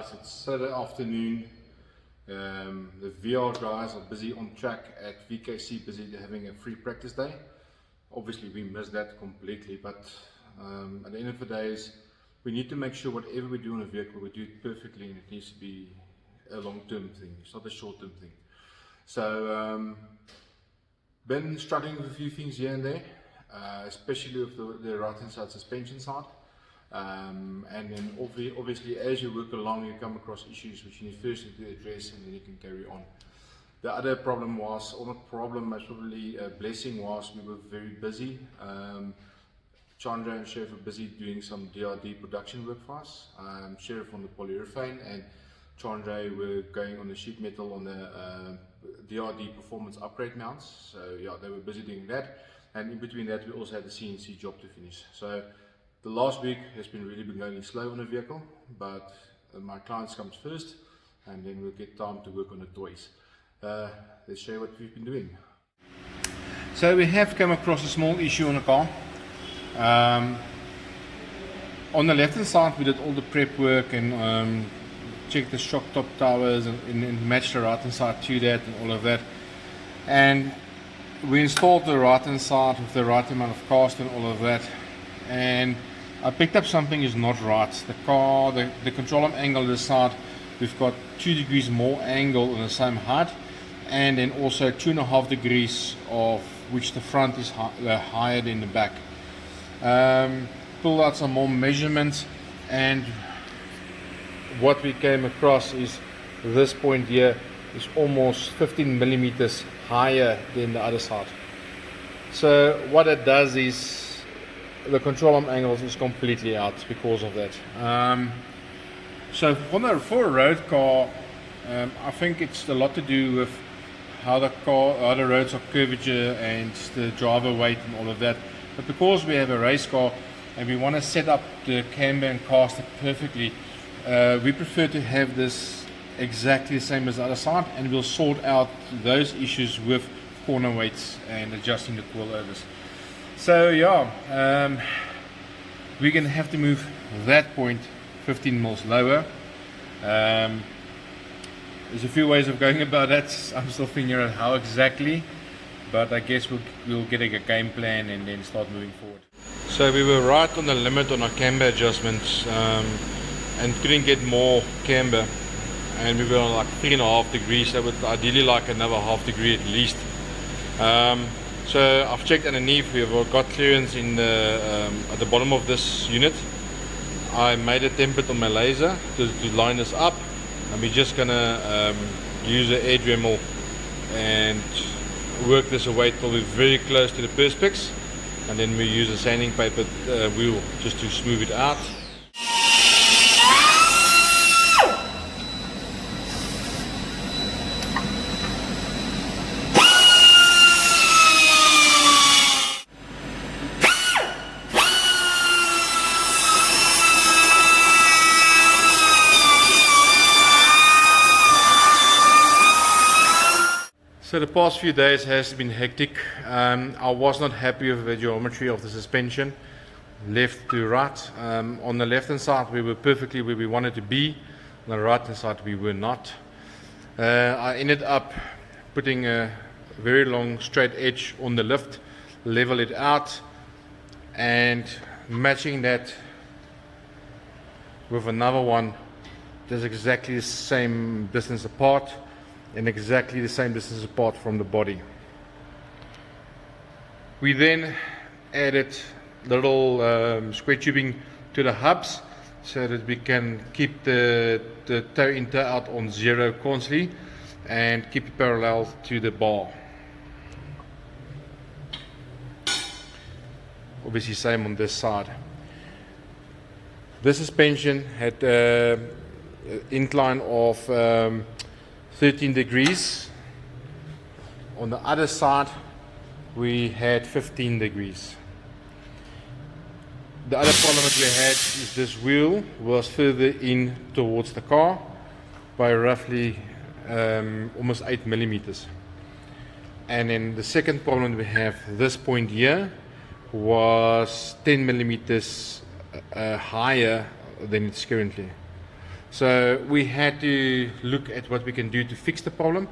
guys, it's Saturday afternoon. The VR guys are busy on track at VKC, busy having a free practice day. Obviously we missed that completely, but at the end of the day is we need to make sure whatever we do on a vehicle, we do it perfectly, and it needs to be a long-term thing, it's not a short-term thing. So been struggling with a few things here and there, especially with the right hand side suspension side. And then obviously as you work along, you come across issues which you need first to address, and then you can carry on. The other problem was, or not problem, but probably a blessing, was we were very busy. Chandra and Sheriff were busy doing some DRD production work for us. Sheriff on the polyurethane and Chandra were going on the sheet metal on the DRD performance upgrade mounts. So yeah, they were busy doing that, and in between that we also had the CNC job to finish. So the last week has really been going slow on the vehicle, but my clients comes first, and then we'll get time to work on the toys. Let's show you what we've been doing. So we have come across a small issue on the car. On the left hand side we did all the prep work and checked the shock top towers and matched the right hand side to that and all of that. And we installed the right hand side with the right amount of cast and all of that. And I picked up something is not right. The car, the control arm angle on the side, we've got 2 degrees more angle on the same height, and then also 2.5 degrees of which the front is higher than the back. Pulled out some more measurements, and what we came across is this point here is almost 15 millimeters higher than the other side. So what it does is the control arm angles is completely out because of that. So for a road car, I think it's a lot to do with how the roads are curvature and the driver weight and all of that. But because we have a race car and we want to set up the camber and cast it perfectly, we prefer to have this exactly the same as the other side, and we'll sort out those issues with corner weights and adjusting the coilovers. So yeah, we're going to have to move that point 15 mils lower. There's a few ways of going about that. I'm still figuring out how exactly, but I guess we'll get a game plan and then start moving forward. So we were right on the limit on our camber adjustments, and couldn't get more camber, and we were on like 3.5 degrees. I would ideally like another half degree at least. So I've checked underneath, we've got clearance in the, at the bottom of this unit. I made a template on my laser to line this up, and we're just gonna use an air Dremel and work this away till we're very close to the perspex, and then we use a sanding paper wheel just to smooth it out. So the past few days has been hectic. I was not happy with the geometry of the suspension, left to right. On the left hand side we were perfectly where we wanted to be, on the right hand side we were not. I ended up putting a very long straight edge on the lift, level it out, and matching that with another one that's exactly the same distance apart and exactly the same distance apart from the body. We then added little square tubing to the hubs so that we can keep the toe in toe out on 0 constantly and keep it parallel to the bar. Obviously same on this side. This suspension had incline of 13 degrees. On the other side we had 15 degrees. The other problem that we had is this wheel was further in towards the car by roughly almost 8 millimeters. And then the second problem we have, this point here was 10 millimeters higher than it's currently. So we had to look at what we can do to fix the problem.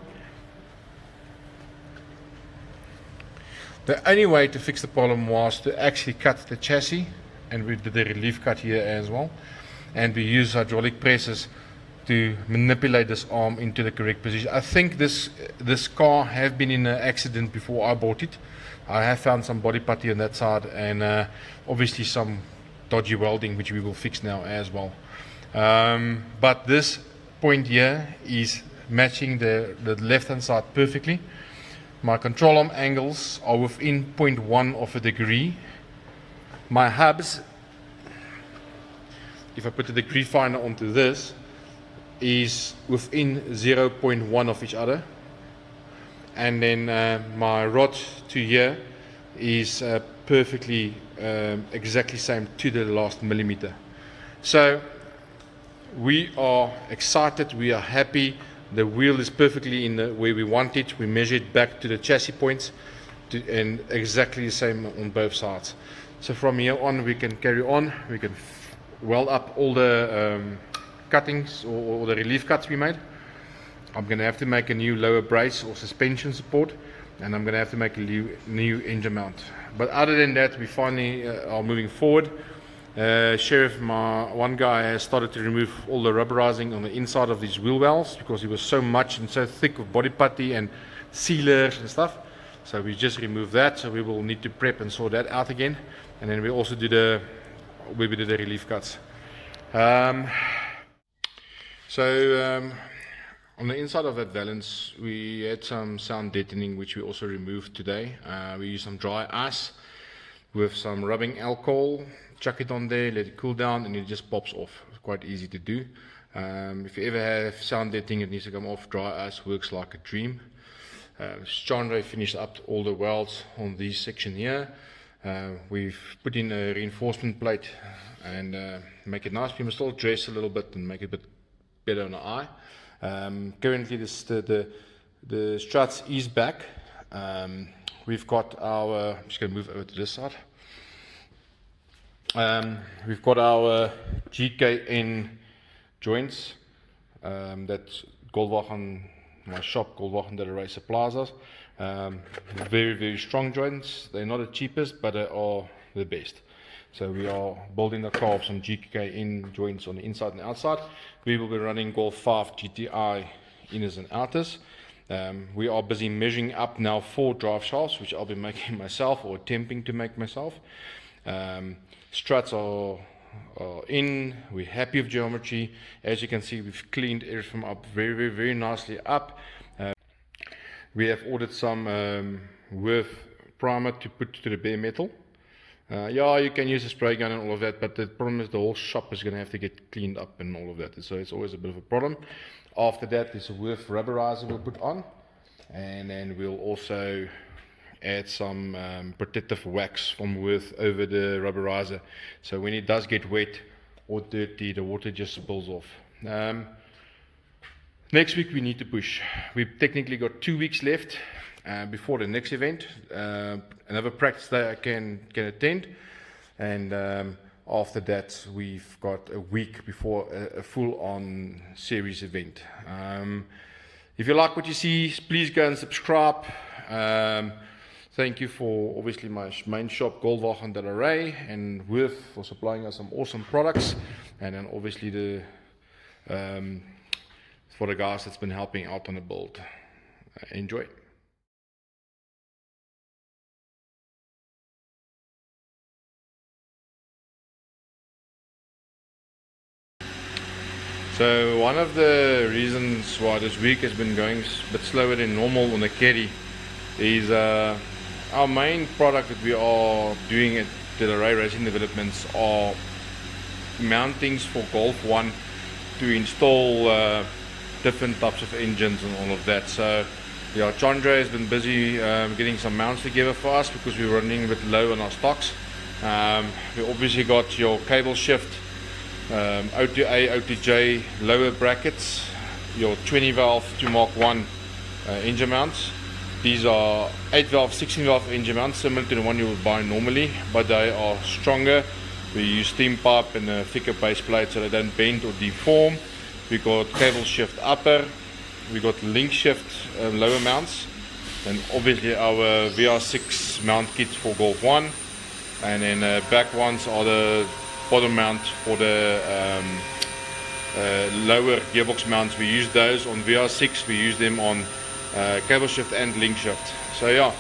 The only way to fix the problem was to actually cut the chassis, and we did a relief cut here as well, and we use hydraulic presses to manipulate this arm into the correct position. I think this car have been in an accident before I bought it. I have found some body putty on that side, and obviously some dodgy welding, which we will fix now as well. But this point here is matching the left hand side perfectly. My control arm angles are within 0.1 of a degree. My hubs, if I put the degree finder onto this, is within 0.1 of each other. And then my rod to here is perfectly exactly same to the last millimeter. So we are excited, we are happy. The wheel is perfectly in the way we want it. We measure it back to the chassis points and exactly the same on both sides. So from here on we can carry on. We can weld up all the cuttings or the relief cuts we made. I'm going to have to make a new lower brace or suspension support, and I'm going to have to make a new engine mount. But other than that, we finally are moving forward. Sheriff, one guy, has started to remove all the rubberizing on the inside of these wheel wells because it was so much and so thick with body putty and sealers and stuff. So we just removed that. So we will need to prep and sort that out again. And then we also did the relief cuts. On the inside of that valance, we had some sound deadening, which we also removed today. We used some dry ice with some rubbing alcohol. Chuck it on there, let it cool down, and it just pops off. It's quite easy to do. If you ever have sound deadening, it needs to come off. Dry ice works like a dream. Chandra finished up all the welds on this section here. We've put in a reinforcement plate and make it nice. We must still dress a little bit and make it a bit better on the eye. Currently the struts is back. We've got our, I'm just going to move over to this side. We've got our GKN joints. That's Goldwagen, my shop, Goldwagen that Racer Plazas. Very, very strong joints. They're not the cheapest, but they are the best. So we are building the car with some GKN joints on the inside and outside. We will be running Golf 5 GTI inners and outers. We are busy measuring up now 4 drive shafts, which I'll be making myself or attempting to make myself. Struts are in. We're happy with geometry. As you can see, we've cleaned everything up very, very, very nicely up. We have ordered some with primer to put to the bare metal. Yeah, you can use a spray gun and all of that, but the problem is the whole shop is going to have to get cleaned up and all of that. So it's always a bit of a problem. After that, there's a with rubberizer we'll put on, and then we'll also add some protective wax from with over the rubberizer, so when it does get wet or dirty, the water just spills off. Next week we need to push. We've technically got 2 weeks left before the next event. Another practice that I can attend, and after that we've got a week before a full-on series event. If you like what you see, please go and subscribe. Thank you for obviously my main shop, Goldwagen Array, and Worth for supplying us some awesome products, and then obviously the for the guys that's been helping out on the build. Enjoy. So one of the reasons why this week has been going a bit slower than normal on the Caddy is our main product that we are doing at the Array Racing Developments are mountings for Golf 1 to install different types of engines and all of that. So yeah, Chandra has been busy getting some mounts together for us because we're running a bit low on our stocks. We obviously got your cable shift, O2A, O2J lower brackets, your 20 valve to Mark 1 engine mounts. These are 8 valve, 16 valve engine mounts, similar to the one you would buy normally, but they are stronger. We use steam pipe and a thicker base plate so they don't bend or deform. we got cable shift upper, we got link shift lower mounts, and obviously our VR6 mount kit for Golf 1, and then back ones are the bottom mount for the lower gearbox mounts. We use those on VR6, we use them on cable shift and link shift. So yeah,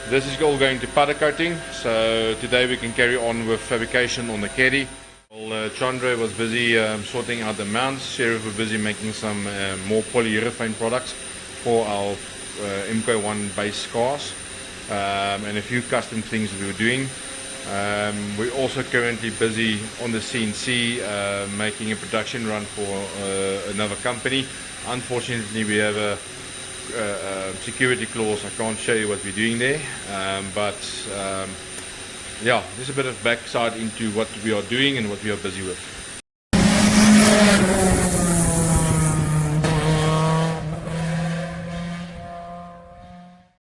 this is all going to powder coating, so today we can carry on with fabrication on the Caddy. Well, Chandra was busy sorting out the mounts. Sheriff was busy making some more polyurethane products for our MK1 base cars, and a few custom things that we were doing. We're also currently busy on the CNC making a production run for another company. Unfortunately, we have a security clause. I can't show you what we're doing there, yeah, there's a bit of backside into what we are doing and what we are busy with.